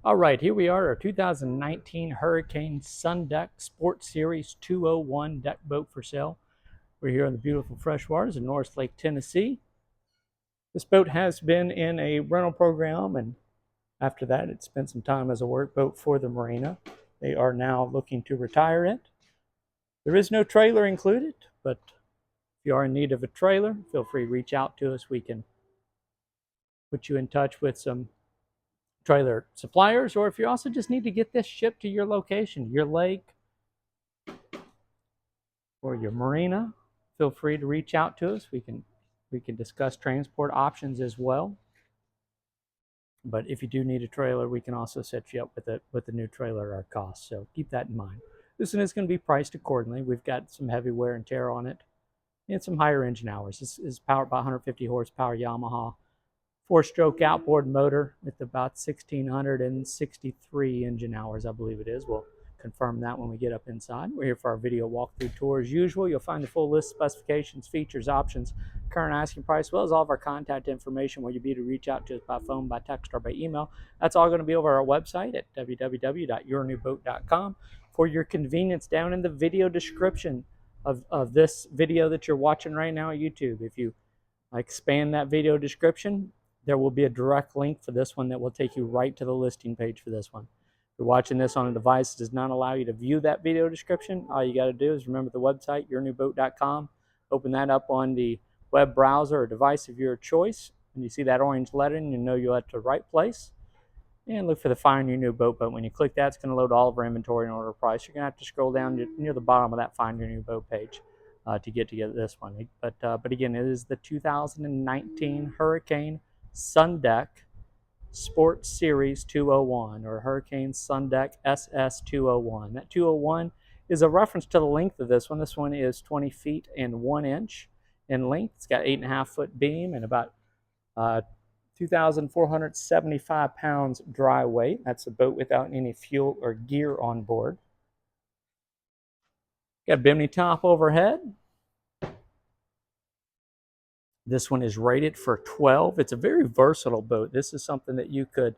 All right, here we are, our 2019 Hurricane SunDeck Sports Series 201 deck boat for sale. We're here in the beautiful freshwaters of Norris Lake, Tennessee. This boat has been in a rental program, and after that, it spent some time as a work boat for the marina. They are now looking to retire it. There is no trailer included, but if you are in need of a trailer, feel free to reach out to us. We can put you in touch with some trailer suppliers, or if you also just need to get this shipped to your location, your lake, or your marina, feel free to reach out to us. We can discuss transport options as well. But if you do need a trailer, we can also set you up with a new trailer at our cost. So keep that in mind. This one is going to be priced accordingly. We've got some heavy wear and tear on it and some higher engine hours. This is powered by 150 horsepower Yamaha 4-stroke outboard motor with about 1,663 engine hours, I believe it is. We'll confirm that when we get up inside. We're here for our video walkthrough tour as usual. You'll find the full list, specifications, features, options, current asking price, as well as all of our contact information where you'll be able to reach out to us by phone, by text, or by email. That's all going to be over our website at www.yournewboat.com. For your convenience, down in the video description of this video that you're watching right now at YouTube, if you expand that video description, there will be a direct link for this one that will take you right to the listing page for this one. If you're watching this on a device that does not allow you to view that video description, all you got to do is remember the website, yournewboat.com. Open that up on the web browser or device of your choice. When you see that orange lettering, you know you're at the right place. And look for the Find Your New Boat button. When you click that, it's going to load all of our inventory and order price. You're going to have to scroll down near the bottom of that Find Your New Boat page to get this one. But again, it is the 2019 Hurricane SunDeck Sports Series 201, or Hurricane SunDeck SS 201. That 201 is a reference to the length of this one. This one is 20 feet and 1 inch in length. It's got 8.5 foot beam and about 2,475 pounds dry weight. That's a boat without any fuel or gear on board. Got a Bimini top overhead. This one is rated for 12. It's a very versatile boat. This is something that you could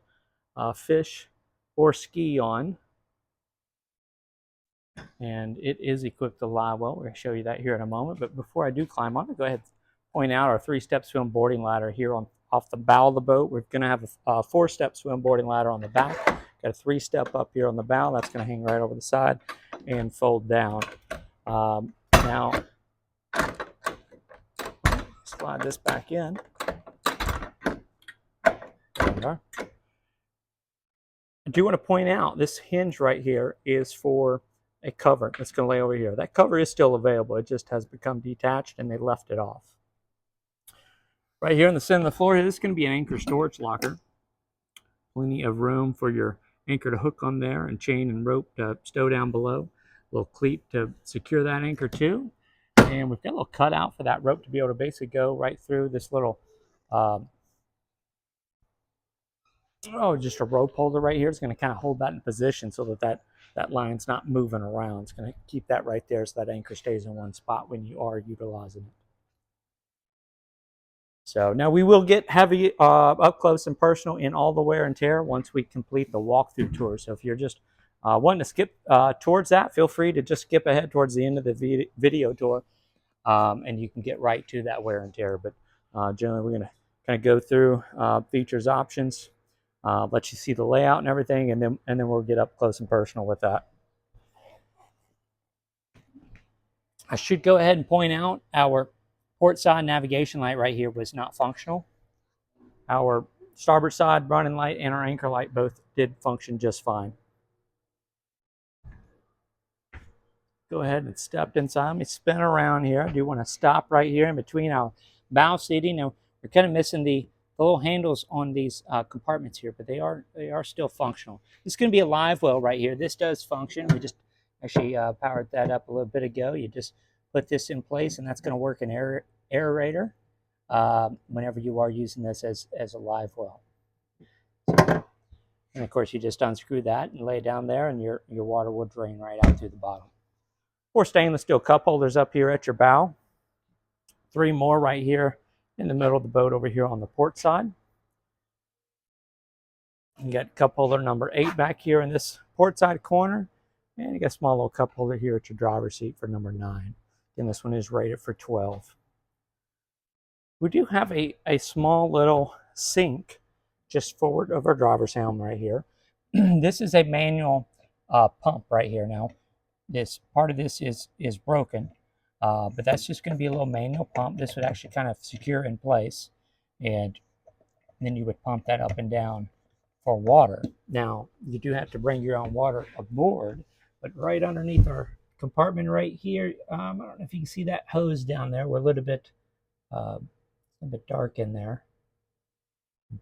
fish or ski on. And it is equipped with Livewell. We're going to show you that here in a moment. But before I do climb on, I'm going to go ahead and point out our 3-step swim boarding ladder here off the bow of the boat. We're going to have a 4-step swim boarding ladder on the back. Got a 3-step up here on the bow. That's going to hang right over the side and fold down. Now, slide this back in. There we are. I do want to point out this hinge right here is for a cover that's going to lay over here. That cover is still available. It just has become detached and they left it off. Right here in the center of the floor, this is going to be an anchor storage locker. Plenty of room for your anchor to hook on there and chain and rope to stow down below. A little cleat to secure that anchor too. And we've got a little cutout for that rope to be able to basically go right through this little, just a rope holder right here. It's going to kind of hold that in position so that line's not moving around. It's going to keep that right there so that anchor stays in one spot when you are utilizing it. So now we will get heavy up close and personal in all the wear and tear once we complete the walkthrough tour. So if you're just wanting to skip towards that, feel free to just skip ahead towards the end of the video tour. And you can get right to that wear and tear. But generally, we're going to kind of go through features, options, let you see the layout and everything, and then we'll get up close and personal with that. I should go ahead and point out our port side navigation light right here was not functional. Our starboard side running light and our anchor light both did function just fine. Go ahead and step inside. Let me spin around here. I do want to stop right here in between our bow seating. Now, we're kind of missing the little handles on these compartments here, but they are still functional. This is going to be a Livewell right here. This does function. We just actually powered that up a little bit ago. You just put this in place, and that's going to work an aerator whenever you are using this as a Livewell. So, and of course, you just unscrew that and lay it down there, and your water will drain right out through the bottom. 4 stainless steel cup holders up here at your bow. 3 more right here in the middle of the boat over here on the port side. You got cup holder number 8 back here in this port side corner. And you got a small little cup holder here at your driver's seat for number 9. And this one is rated for 12. We do have a small little sink just forward of our driver's helm right here. This is a manual pump right here. Now, this part of this is broken, but that's just going to be a little manual pump. This would actually kind of secure in place, and then you would pump that up and down for water. Now, you do have to bring your own water aboard, but right underneath our compartment right here, I don't know if you can see that hose down there. We're a little bit dark in there.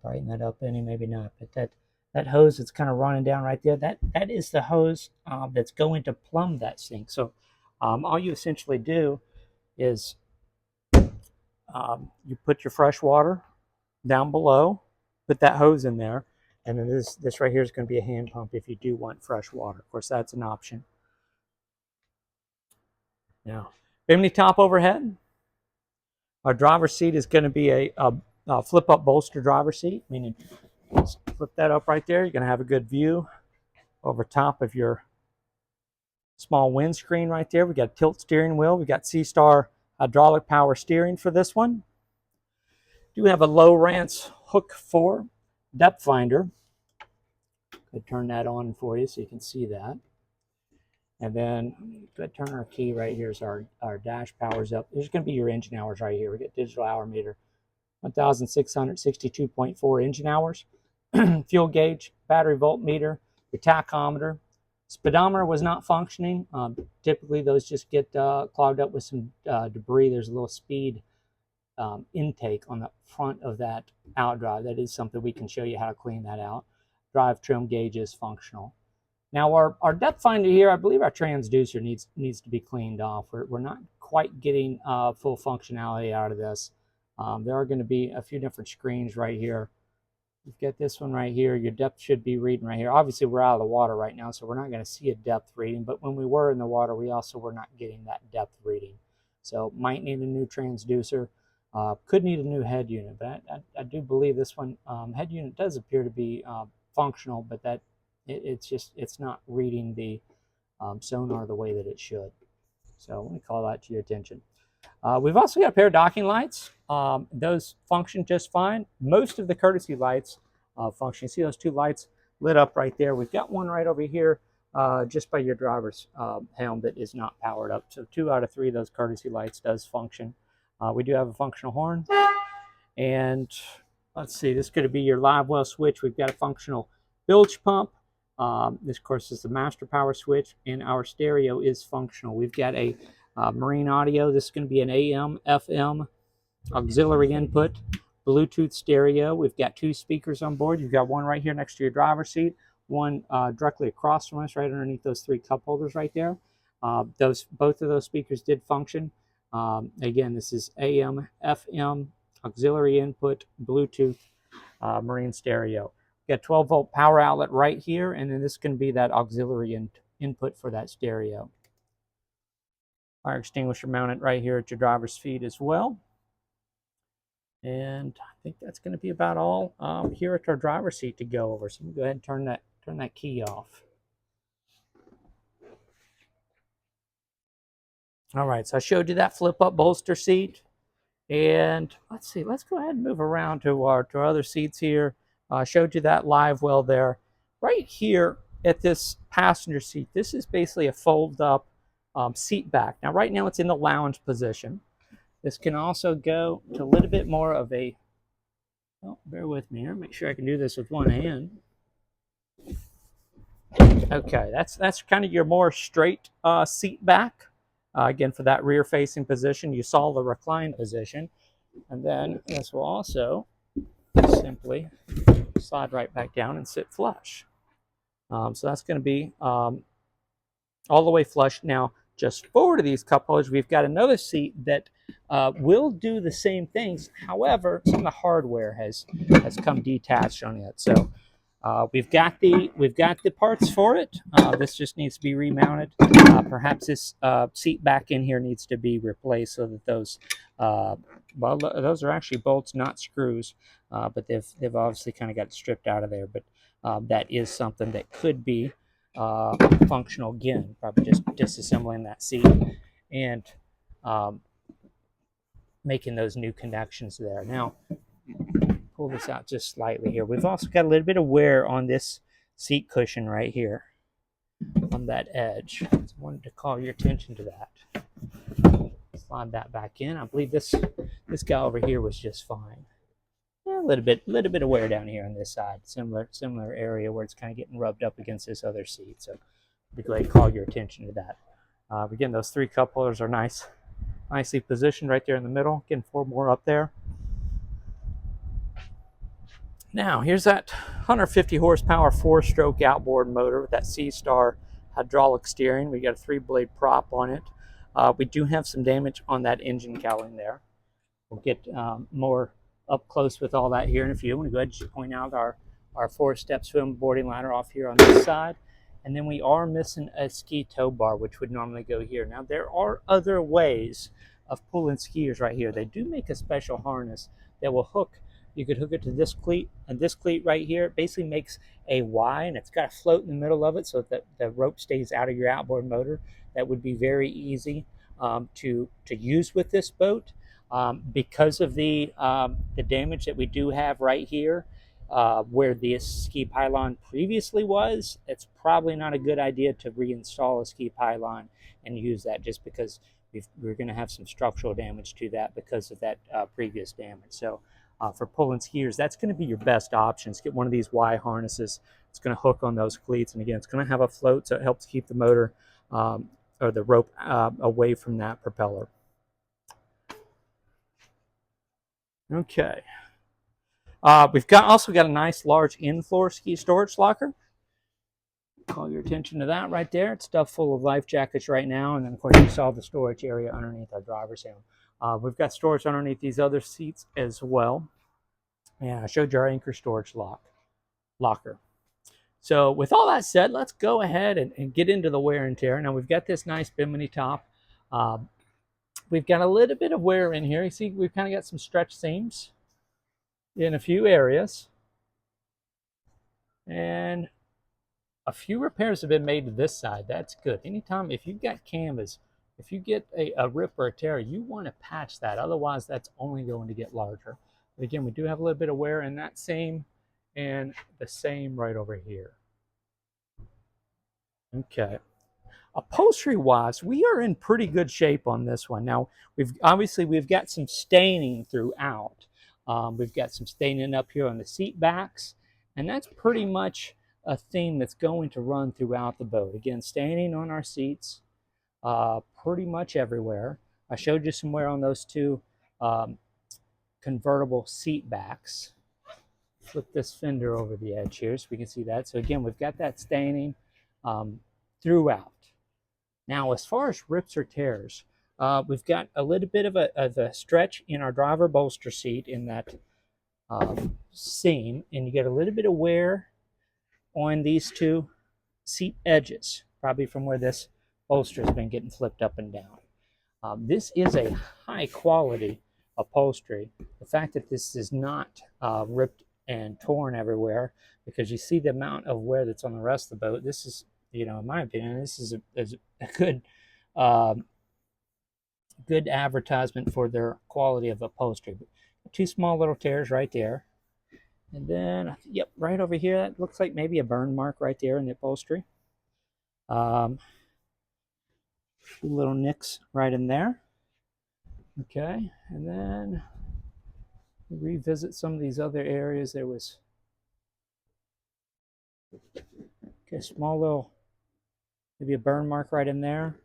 Brighten that up any, maybe not, but that hose that's kind of running down right there, that is the hose that's going to plumb that sink. So all you essentially do is you put your fresh water down below, put that hose in there, and then this right here is going to be a hand pump if you do want fresh water. Of course, that's an option. Now, Bimini top overhead. Our driver's seat is going to be a flip-up bolster driver's seat, meaning just flip that up right there. You're going to have a good view over top of your small windscreen right there. We got a tilt steering wheel. We got C-Star hydraulic power steering for this one. Do have a Lowrance hook 4 depth finder. I'll turn that on for you so you can see that. And then turn our key right here so our dash powers up. There's going to be your engine hours right here. We get digital hour meter, 1,662.4 engine hours. Fuel gauge, battery voltmeter, your tachometer. Speedometer was not functioning. Typically, those just get clogged up with some debris. There's a little speed intake on the front of that outdrive. That is something we can show you how to clean that out. Drive trim gauge is functional. Now our depth finder here, I believe our transducer needs to be cleaned off. We're not quite getting full functionality out of this. There are going to be a few different screens right here. You've got this one right here. Your depth should be reading right here. Obviously, we're out of the water right now, so we're not going to see a depth reading. But when we were in the water, we also were not getting that depth reading. So might need a new transducer. Could need a new head unit. But I do believe this one head unit does appear to be functional, but that it's not reading the sonar the way that it should. So I want to call that to your attention. We've also got a pair of docking lights. Those function just fine. Most of the courtesy lights function. You see those 2 lights lit up right there. We've got one right over here just by your driver's helm that is not powered up. So 2 out of 3 of those courtesy lights does function. We do have a functional horn. And let's see, this could be your Livewell switch. We've got a functional bilge pump. This, of course, is the master power switch, and our stereo is functional. We've got a marine audio. This is going to be an AM, FM auxiliary input, Bluetooth stereo. We've got 2 speakers on board. You've got one right here next to your driver's seat, one directly across from us, right underneath those 3 cup holders right there. Both of those speakers did function. Again, this is AM, FM auxiliary input, Bluetooth, marine stereo. We've got 12-volt power outlet right here, and then this can be that auxiliary input for that stereo. Fire extinguisher mounted right here at your driver's feet as well. And I think that's going to be about all here at our driver's seat to go over. So I'm going to go ahead and turn that key off. All right, so I showed you that flip-up bolster seat. And let's see, let's go ahead and move around to our other seats here. I showed you that Livewell there. Right here at this passenger seat, this is basically a fold-up seat back. Now, right now it's in the lounge position. This can also go to a little bit more of a, oh, bear with me here, make sure I can do this with one hand. Okay, that's kind of your more straight seat back. Again, for that rear-facing position, you saw the recline position. And then this will also simply slide right back down and sit flush. So that's going to be all the way flush. Now, just forward of these cup holders, we've got another seat that will do the same things. However, some of the hardware has come detached on it. So We've got the parts for it. This just needs to be remounted. Perhaps this seat back in here needs to be replaced so that those well, those are actually bolts, not screws, but they've obviously kind of got stripped out of there. But that is something that could be functional again. Probably just disassembling that seat and making those new connections there. Now, pull this out just slightly here. We've also got a little bit of wear on this seat cushion right here on that edge. So I wanted to call your attention to that. Slide that back in. I believe this guy over here was just fine. Yeah, a little bit of wear down here on this side. Similar area where it's kind of getting rubbed up against this other seat. So I'd be glad to call your attention to that. Again, those 3 cup holders are nicely positioned right there in the middle. Again, 4 more up there. Now, here's that 150 horsepower 4-stroke outboard motor with that C-Star hydraulic steering. We got a 3-blade prop on it. We do have some damage on that engine cowling there. We'll get more up close with all that here in a few. I'm going to go ahead and point out our 4-step swim boarding ladder off here on this side. And then we are missing a ski tow bar, which would normally go here. Now, there are other ways of pulling skiers right here. They do make a special harness that will hook. You could hook it to this cleat, and this cleat right here, it basically makes a Y, and it's got a float in the middle of it so that the rope stays out of your outboard motor. That would be very easy to use with this boat. Because of the damage that we do have right here, where the ski pylon previously was, it's probably not a good idea to reinstall a ski pylon and use that, just because we're going to have some structural damage to that because of that previous damage. So for pulling skiers, that's going to be your best option. Get one of these Y harnesses. It's going to hook on those cleats, and again, it's going to have a float, so it helps keep the motor or the rope away from that propeller. Okay. We've also got a nice large in-floor ski storage locker. Call your attention to that right there. It's stuffed full of life jackets right now, and then of course you saw the storage area underneath our driver's helm. We've got storage underneath these other seats as well. And I showed you our anchor storage locker. So with all that said, let's go ahead and get into the wear and tear. Now we've got this nice Bimini top. We've got a little bit of wear in here. You see we've kind of got some stretch seams in a few areas. And a few repairs have been made to this side. That's good. Anytime, if you've got canvas, if you get a rip or a tear, you want to patch that. Otherwise, that's only going to get larger. But again, we do have a little bit of wear in that seam and the same right over here. Okay. Upholstery-wise, we are in pretty good shape on this one. Now, we've got some staining throughout. We've got some staining up here on the seat backs, and that's pretty much a theme that's going to run throughout the boat. Again, staining on our seats pretty much everywhere. I showed you some wear on those 2 convertible seat backs. Flip this fender over the edge here so we can see that. So again, we've got that staining throughout. Now, as far as rips or tears, we've got a little bit of a stretch in our driver bolster seat in that seam, and you get a little bit of wear on these 2 seat edges, probably from where this bolster has been getting flipped up and down. This is a high quality upholstery. The fact that this is not ripped and torn everywhere, because you see the amount of wear that's on the rest of the boat, this is, in my opinion, this is a good advertisement for their quality of upholstery. 2 small little tears right there. And then, yep, right over here, that looks like maybe a burn mark right there in the upholstery. 2 little nicks right in there. Okay, and then revisit some of these other areas. There was a small little, maybe a burn mark right in there.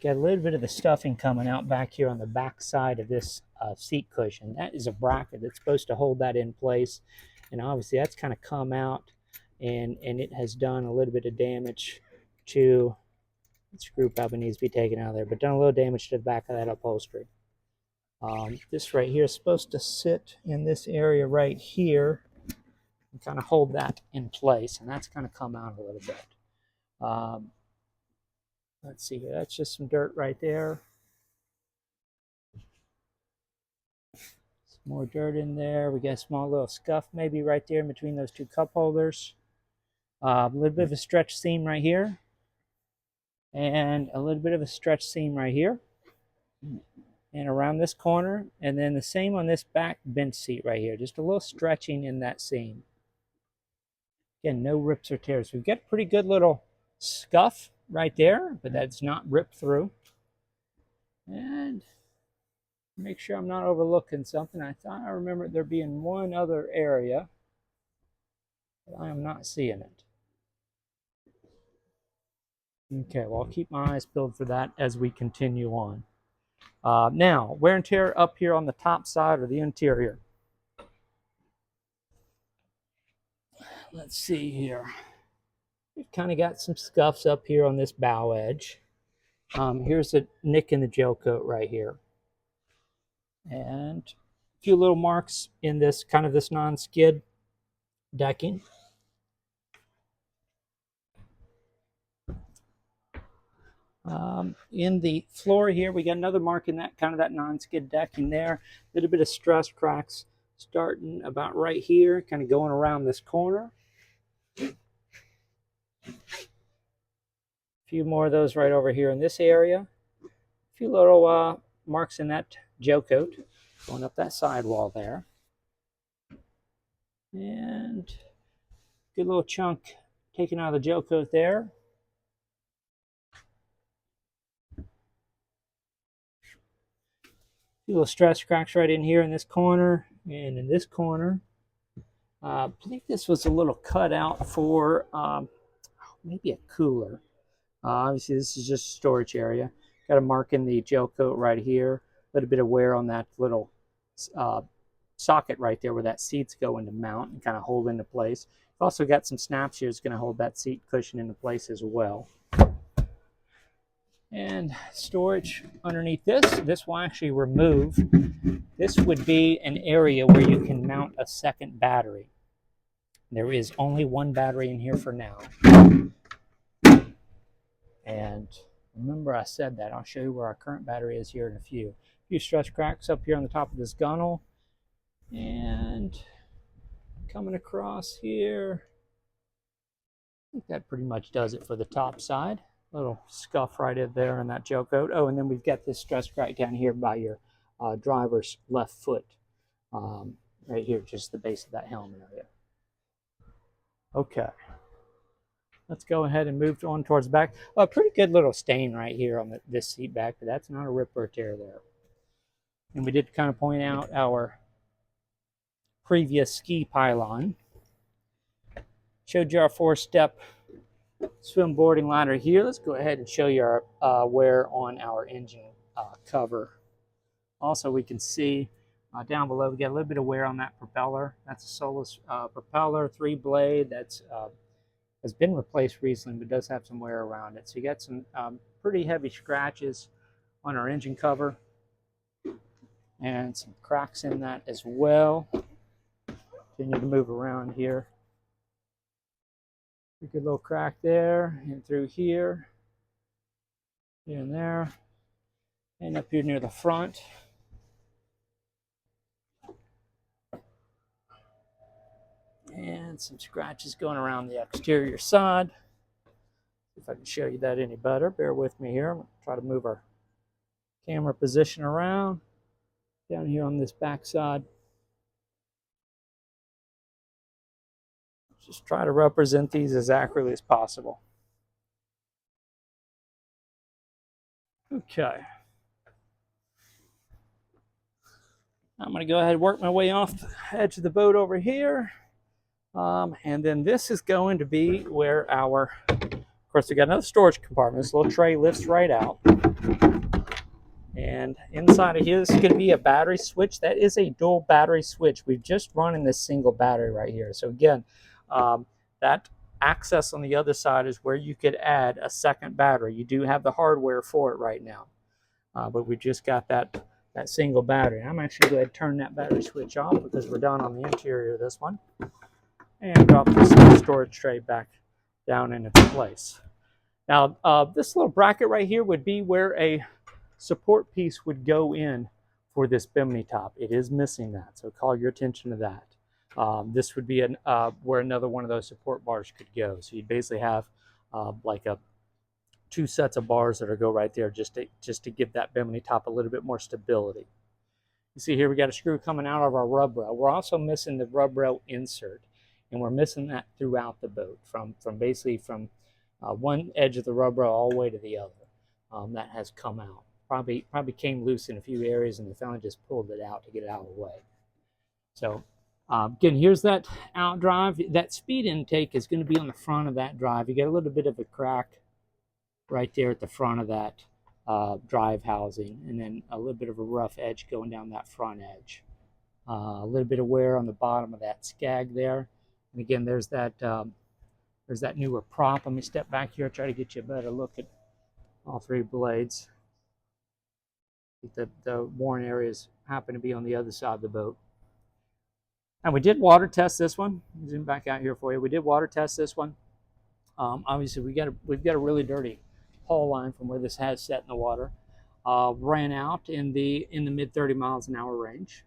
Got a little bit of the stuffing coming out back here on the back side of this seat cushion. That is a bracket that's supposed to hold that in place, and obviously that's kind of come out, and it has done a little bit of damage to, the screw probably needs to be taken out of there, but done a little damage to the back of that upholstery. This right here is supposed to sit in this area right here and kind of hold that in place, and that's kind of come out a little bit. Let's see here, that's just some dirt right there. Some more dirt in there. We got a small little scuff maybe right there in between those two cup holders. A little bit of a stretch seam right here. And a little bit of a stretch seam right here. And around this corner. And then the same on this back bench seat right here. Just a little stretching in that seam. Again, no rips or tears. We've got a pretty good little scuff right there, but that's not ripped through. And make sure I'm not overlooking something. I thought I remembered there being one other area, but I am not seeing it. Okay, well, I'll keep my eyes peeled for that as we continue on. Now, wear and tear up here on the top side or the interior. Let's see here. We've kind of got some scuffs up here on this bow edge. Here's a nick in the gel coat right here. And a few little marks in this kind of this non-skid decking. In the floor here, we got another mark in that kind of that non-skid decking there. A little bit of stress cracks starting about right here, kind of going around this corner. A few more of those right over here in this area. A few little marks in that gel coat going up that sidewall there. And good little chunk taken out of the gel coat there. A few little stress cracks right in here in this corner and in this corner. I believe this was a little cut out for maybe a cooler. Obviously, this is just a storage area. Got a mark in the gel coat right here. A little bit of wear on that little socket right there where that seat's going to mount and kind of hold into place. We've also got some snaps here that's going to hold that seat cushion into place as well. And storage underneath this. This will actually remove. This would be an area where you can mount a second battery. There is only one battery in here for now. And remember I said that. I'll show you where our current battery is here in a few. A few stretch cracks up here on the top of this gunnel. And coming across here. I think that pretty much does it for the top side. Little scuff right in there in that gel coat. Oh, and then we've got this stress crack down here by your driver's left foot. Right here, just the base of that helm area. Okay. Let's go ahead and move on towards the back. A pretty good little stain right here on this seat back, but that's not a rip or tear there. And we did kind of point out our previous ski pylon. Showed you our 4-step swim boarding ladder here. Let's go ahead and show you our wear on our engine cover. Also, we can see down below we got a little bit of wear on that propeller. That's a Solus propeller, 3-blade. That's has been replaced recently, but does have some wear around it. So you got some pretty heavy scratches on our engine cover and some cracks in that as well. Continue to move around here. A good little crack there and through here and there and up here near the front. And some scratches going around the exterior side. If I can show you that any better, bear with me here. I'm going to try to move our camera position around down here on this back side. Just try to represent these as accurately as possible. Okay. I'm going to go ahead and work my way off the edge of the boat over here. And then this is going to be where our, of course, we got another storage compartment. This little tray lifts right out. And inside of here, this is going to be a battery switch. That is a dual battery switch. We've just run in this single battery right here. So again, that access on the other side is where you could add a second battery. You do have the hardware for it right now. But we just got that that single battery. I'm actually going to go ahead and turn that battery switch off because we're done on the interior of this one. And drop this storage tray back down in its place. Now, this little bracket right here would be where a support piece would go in for this Bimini top. It is missing that, so call your attention to that. This would be where another one of those support bars could go. So you'd basically have like two sets of bars that go right there just to give that Bimini top a little bit more stability. You see here we got a screw coming out of our rub rail. We're also missing the rub rail insert, and we're missing that throughout the boat from basically from one edge of the rub rail all the way to the other. That has come out. Probably came loose in a few areas, and the fella just pulled it out to get it out of the way. So again, here's that out drive. That speed intake is going to be on the front of that drive. You get a little bit of a crack right there at the front of that drive housing, and then a little bit of a rough edge going down that front edge. A little bit of wear on the bottom of that skag there. And again, there's that newer prop. Let me step back here, try to get you a better look at all three blades. The worn areas happen to be on the other side of the boat. And we did water test this one. Zoom back out here for you. We did water test this one. Obviously, we've got a really dirty hull line from where this has set in the water. Ran out in the mid 30 miles an hour range.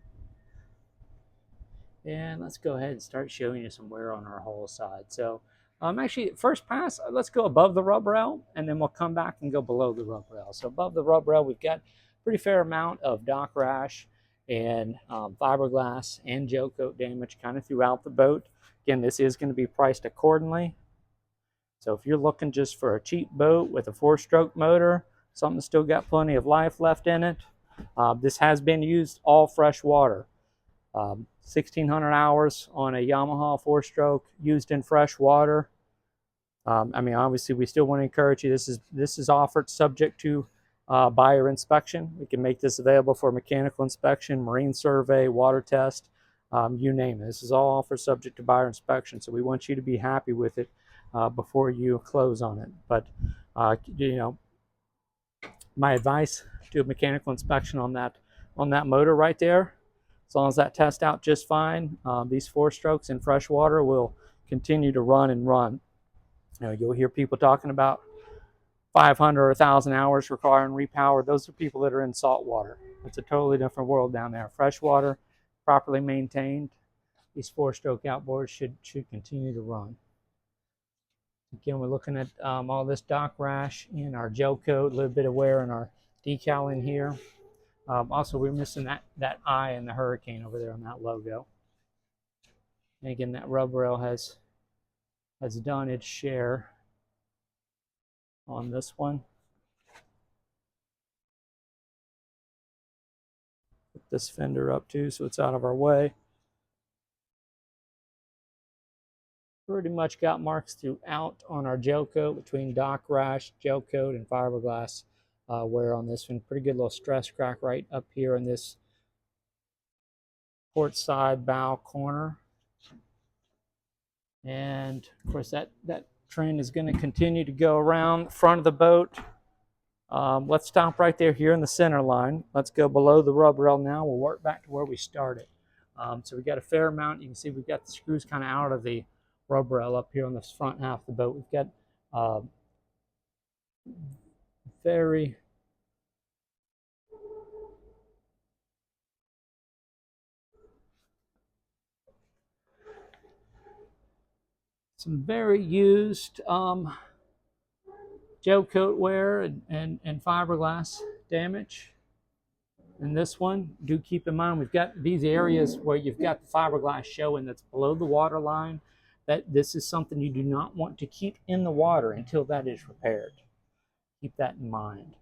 And let's go ahead and start showing you some wear on our hull side. So actually, first pass, let's go above the rub rail, and then we'll come back and go below the rub rail. So above the rub rail, we've got a pretty fair amount of dock rash and fiberglass and gel coat damage kind of throughout the boat. Again, this is going to be priced accordingly. So if you're looking just for a cheap boat with a 4-stroke motor, something that's still got plenty of life left in it, this has been used all fresh water. 1,600 hours on a Yamaha 4-stroke used in fresh water. I mean, obviously, we still want to encourage you. This is offered subject to buyer inspection. We can make this available for mechanical inspection, marine survey, water test, you name it. This is all offered subject to buyer inspection. So we want you to be happy with it before you close on it. But you know, my advice: do a mechanical inspection on that motor right there. As long as that tests out just fine, these 4-strokes in fresh water will continue to run and run. You know, you'll hear people talking about 500 or 1,000 hours requiring repower. Those are people that are in salt water. It's a totally different world down there. Fresh water, properly maintained, these 4-stroke outboards should continue to run. Again, we're looking at all this dock rash in our gel coat, a little bit of wear in our decal in here. Also, we're missing that eye in the Hurricane over there on that logo. And again, that rub rail has done its share on this one. Put this fender up too, so it's out of our way. Pretty much got marks throughout on our gel coat between dock rash, gel coat, and fiberglass wear on this one. Pretty good little stress crack right up here in this port side bow corner. And of course that trend is going to continue to go around the front of the boat. Let's stop right there here in the center line. Let's go below the rub rail now. We'll work back to where we started. So we got a fair amount. You can see we've got the screws kind of out of the rub rail up here on this front half of the boat. We've got some very used gel coat wear and fiberglass damage. And this one, do keep in mind, we've got these areas where you've got the fiberglass showing that's below the water line. That this is something you do not want to keep in the water until that is repaired. Keep that in mind.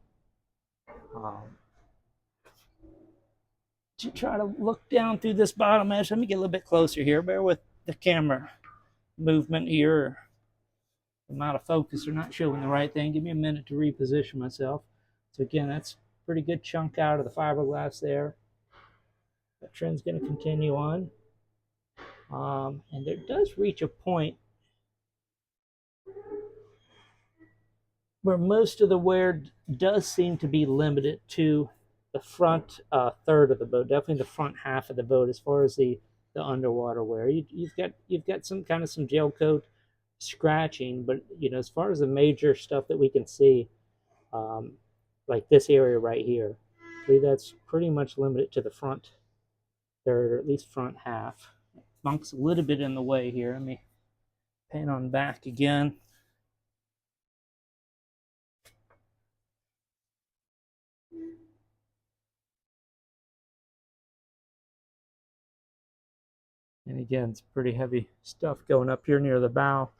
To try to look down through this bottom edge, let me get a little bit closer here. Bear with the camera movement here. I'm out of focus or not showing the right thing. Give me a minute to reposition myself. So again, that's a pretty good chunk out of the fiberglass there. That trend's going to continue on. And it does reach a point where most of the wear does seem to be limited to the front third of the boat, definitely the front half of the boat, as far as the underwater wear. You've got some gel coat scratching, but as far as the major stuff that we can see, um, like this area right here, I believe that's pretty much limited to the front third, or at least front half. Bunk's a little bit in the way here. Let me pan on back again. And again, it's pretty heavy stuff going up here near the bow.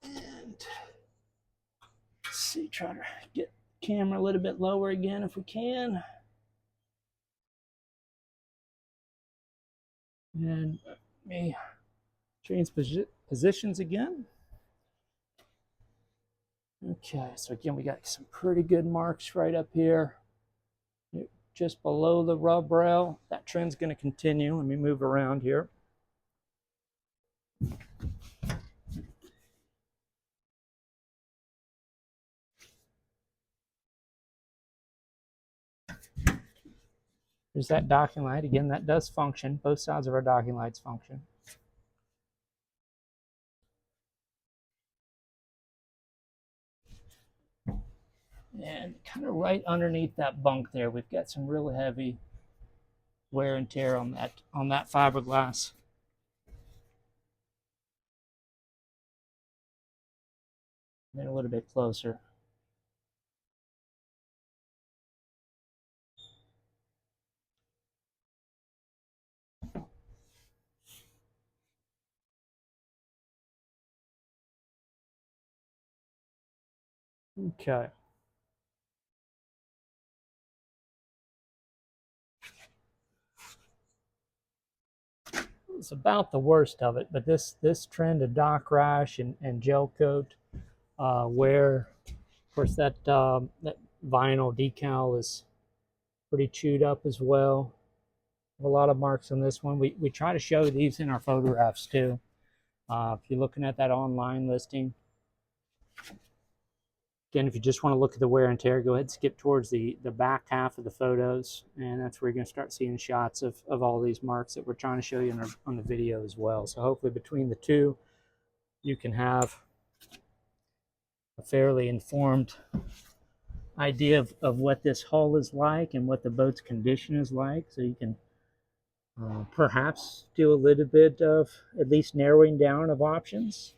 And let's see, try to get the camera a little bit lower again if we can. And let me change positions again. Okay, so again, we got some pretty good marks right up here, just below the rub rail. That trend's going to continue. Let me move around here. There's that docking light. Again, that does function. Both sides of our docking lights function. And kind of right underneath that bunk there, we've got some real heavy wear and tear on that fiberglass. Then a little bit closer. Okay. It's about the worst of it, but this trend of dock rash and gel coat wear, of course, that vinyl decal is pretty chewed up as well. A lot of marks on this one. We try to show these in our photographs too. If you're looking at that online listing, again, if you just want to look at the wear and tear, go ahead and skip towards the back half of the photos, and that's where you're going to start seeing shots of all these marks that we're trying to show you on the video as well. So hopefully between the two, you can have a fairly informed idea of what this hull is like and what the boat's condition is like, so you can perhaps do a little bit of at least narrowing down of options.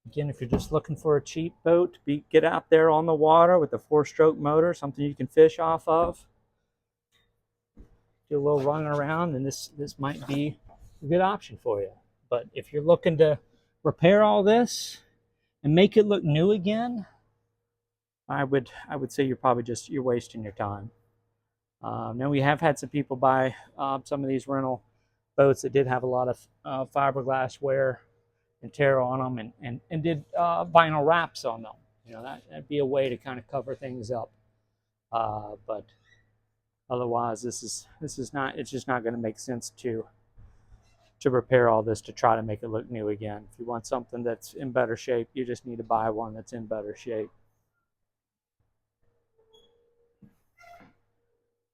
Again, if you're just looking for a cheap boat, get out there on the water with a 4-stroke motor, something you can fish off of. Do a little running around, and this might be a good option for you. But if you're looking to repair all this and make it look new again, I would say you're wasting your time. Now, we have had some people buy some of these rental boats that did have a lot of fiberglass wear and tear on them, and did vinyl wraps on them. That'd be a way to kind of cover things up. But otherwise, this is not. It's just not going to make sense to repair all this to try to make it look new again. If you want something that's in better shape, you just need to buy one that's in better shape.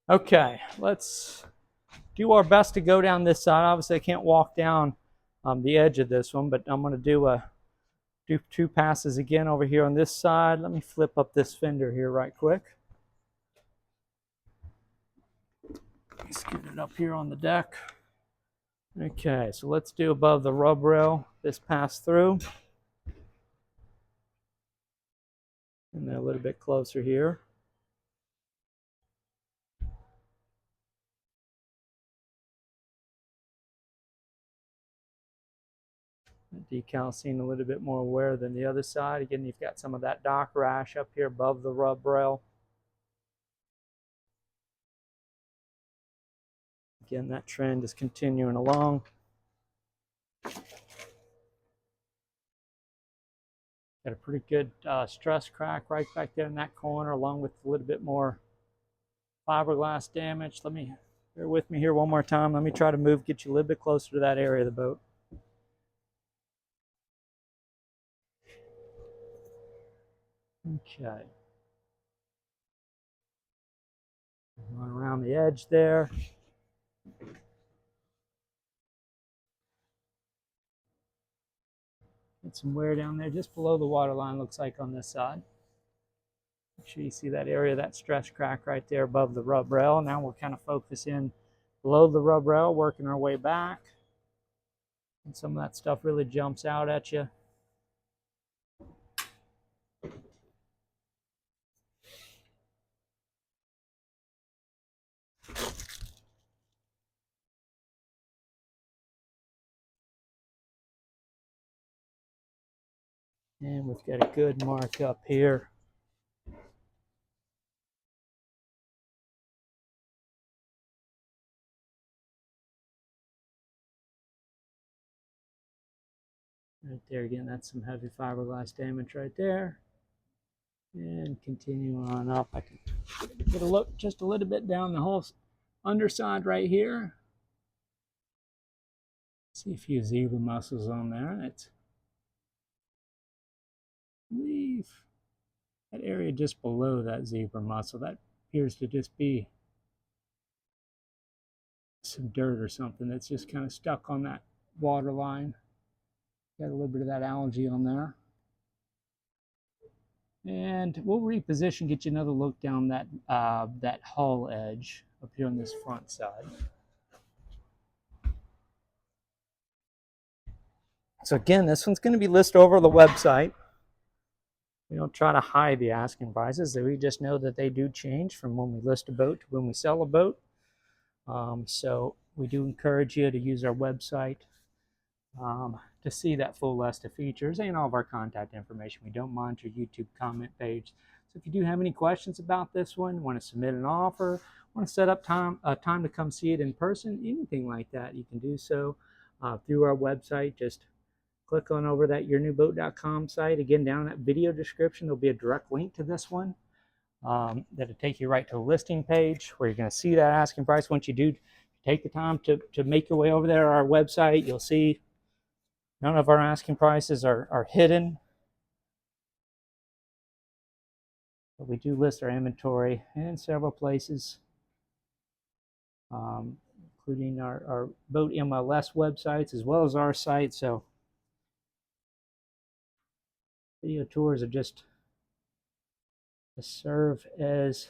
Okay, let's do our best to go down this side. Obviously, I can't walk down the edge of this one, but I'm going to do 2 passes again over here on this side. Let me flip up this fender here right quick. Let's get it up here on the deck. Okay, so let's do above the rub rail, this pass through. And then a little bit closer here. The decal seen a little bit more wear than the other side. Again, you've got some of that dock rash up here above the rub rail. Again, that trend is continuing along. Got a pretty good stress crack right back there in that corner, along with a little bit more fiberglass damage. Bear with me here one more time. Let me try to get you a little bit closer to that area of the boat. Okay. Run around the edge there. Get some wear down there just below the water line, looks like on this side. Make sure you see that area, that stress crack right there above the rub rail. Now we'll kind of focus in below the rub rail, working our way back. And some of that stuff really jumps out at you. And we've got a good mark up here. Right there again, that's some heavy fiberglass damage right there. And continue on up. I can get a look just a little bit down the whole underside right here. See a few zebra mussels on there. That's, I believe, that area just below that zebra mussel. That appears to just be some dirt or something that's just kind of stuck on that water line. Got a little bit of that algae on there. And we'll reposition, get you another look down that that hull edge up here on this front side. So again, this one's going to be listed over the website. We don't try to hide the asking prices. We just know that they do change from when we list a boat to when we sell a boat. So we do encourage you to use our website to see that full list of features and all of our contact information. We don't monitor YouTube comment page. So if you do have any questions about this one, want to submit an offer, want to set up time to come see it in person, anything like that, you can do so through our website. Just click on over that yournewboat.com site. Again, down in that video description, there'll be a direct link to this one that'll take you right to the listing page where you're going to see that asking price. Once you do take the time to make your way over there to our website, you'll see none of our asking prices are hidden. But we do list our inventory in several places, including our boat MLS websites as well as our site. So video tours are just to serve as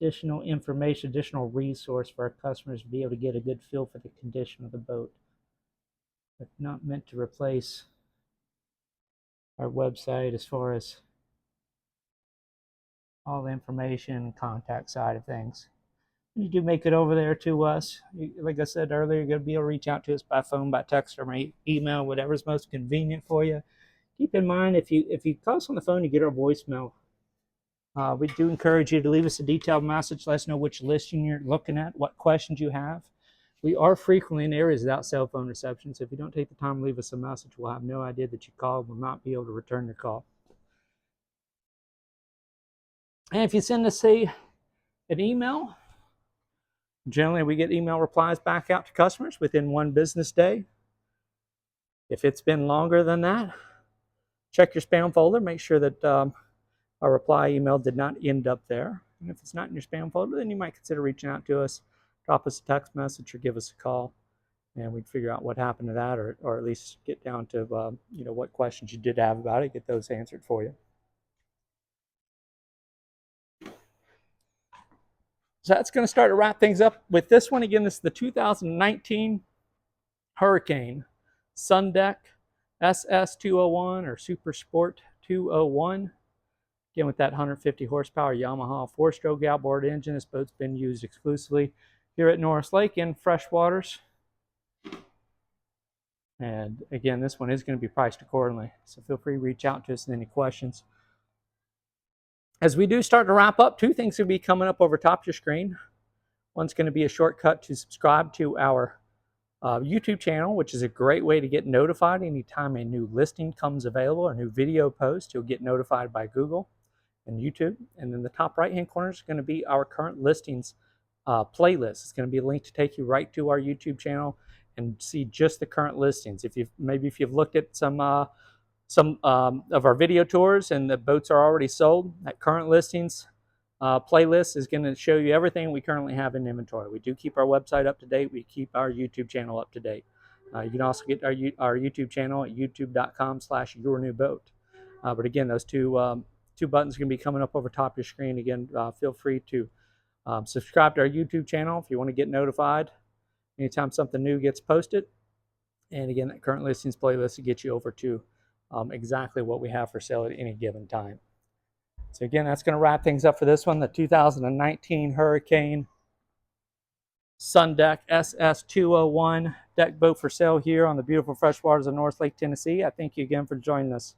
additional information, additional resource for our customers to be able to get a good feel for the condition of the boat. But not meant to replace our website as far as all the information, contact side of things. You do make it over there to us. Like I said earlier, you're going to be able to reach out to us by phone, by text, or by email, whatever's most convenient for you. Keep in mind, if you call us on the phone, you get our voicemail. We do encourage you to leave us a detailed message. Let us know which listing you're looking at, what questions you have. We are frequently in areas without cell phone reception, so if you don't take the time to leave us a message, we'll have no idea that you called. We'll not be able to return your call. And if you send us, say, an email, generally we get email replies back out to customers within 1 business day. If it's been longer than that, check your spam folder. Make sure that our reply email did not end up there. And if it's not in your spam folder, then you might consider reaching out to us. Drop us a text message or give us a call, and we'd figure out what happened to that, or at least get down to what questions you did have about it, get those answered for you. So that's going to start to wrap things up with this one. Again, this is the 2019 Hurricane SunDeck SS201 or Super Sport 201. Again, with that 150 horsepower Yamaha 4-stroke outboard engine, this boat's been used exclusively here at Norris Lake in freshwaters. And again, this one is going to be priced accordingly. So feel free to reach out to us with any questions. As we do start to wrap up, 2 things will be coming up over top of your screen. One's going to be a shortcut to subscribe to our YouTube channel, which is a great way to get notified anytime a new listing comes available or a new video post. You'll get notified by Google and YouTube. And then the top right-hand corner is going to be our current listings playlist. It's going to be a link to take you right to our YouTube channel and see just the current listings. If you've looked at some of our video tours and the boats are already sold, at current listings, Playlist is going to show you everything we currently have in inventory. We do keep our website up to date. We keep our YouTube channel up to date. You can also get our YouTube channel at youtube.com/yournewboat. But again, those two buttons are going to be coming up over top of your screen. Again, feel free to subscribe to our YouTube channel if you want to get notified anytime something new gets posted. And again, that current listings playlist will get you over to exactly what we have for sale at any given time. So again, that's going to wrap things up for this one, the 2019 Hurricane SunDeck SS201 deck boat for sale here on the beautiful freshwaters of North Lake, Tennessee. I thank you again for joining us.